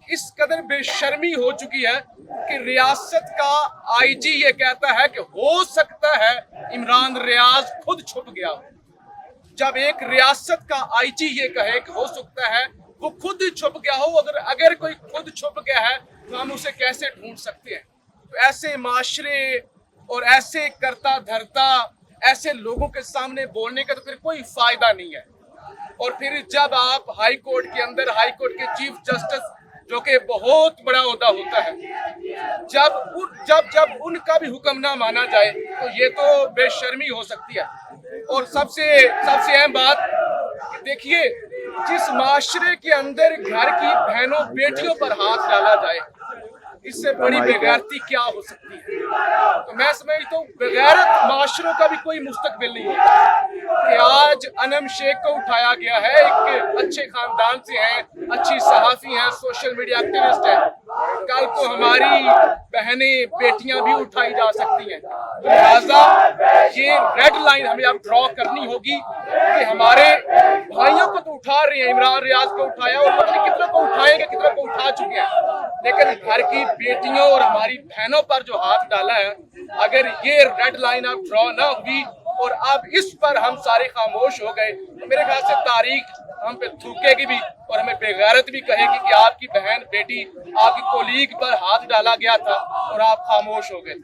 इस कदर बेशर्मी हो चुकी है कि रियासत का आईजी ये कहता है कि हो सकता है इमरान रियाज खुद छुप गया हो। जब एक रियासत का आईजी ये कहे कि हो सकता है वो खुद छुप गया हो, अगर कोई खुद छुप गया है तो हम उसे कैसे ढूंढ सकते हैं? तो ऐसे माशरे और ऐसे करता धरता ऐसे लोगों के सामने बोलने का तो फिर कोई फायदा नहीं है। और फिर जब आप हाई कोर्ट के अंदर हाई कोर्ट के चीफ जस्टिस, जो कि बहुत बड़ा ओहदा होता है, जब उनका भी हुक्म ना माना जाए तो ये तो बेशर्मी हो सकती है। और सबसे अहम बात, देखिए, जिस माशरे के अंदर घर की बहनों बेटियों पर हाथ डाला जाए, इससे बड़ी बेगैरती क्या हो सकती है? तो मैं समझता हूँ बेगैरत माशरों का भी कोई मुस्तकबिल नहीं होता कि आज अनम शेख को उठाया गया है, एक अच्छे खानदान से हैं, अच्छी सहाफी हैं, सोशल मीडिया एक्टिविस्ट हैं, कल को हमारी बहनें बेटियां भी उठाई जा सकती हैं। तो लिहाजा ये रेड लाइन हमें अब ड्रॉ करनी होगी कि हमारे भाइयों को तो उठा रहे हैं, इमरान रियाज को उठाया और पता नहीं कितनों को उठाएंगे, कितनों को उठा चुके हैं, लेकिन घर की बेटियों और हमारी बहनों पर जो हाथ डाला है, अगर ये रेड लाइन अब ड्रॉ ना हुई और अब इस पर हम सारे खामोश हो गए तो मेरे ख्याल से तारीख हम पे थूकेगी भी और हमें बेगैरत भी कहेगी कि आपकी बहन बेटी, आपकी कोलीग पर हाथ डाला गया था और आप खामोश हो गए।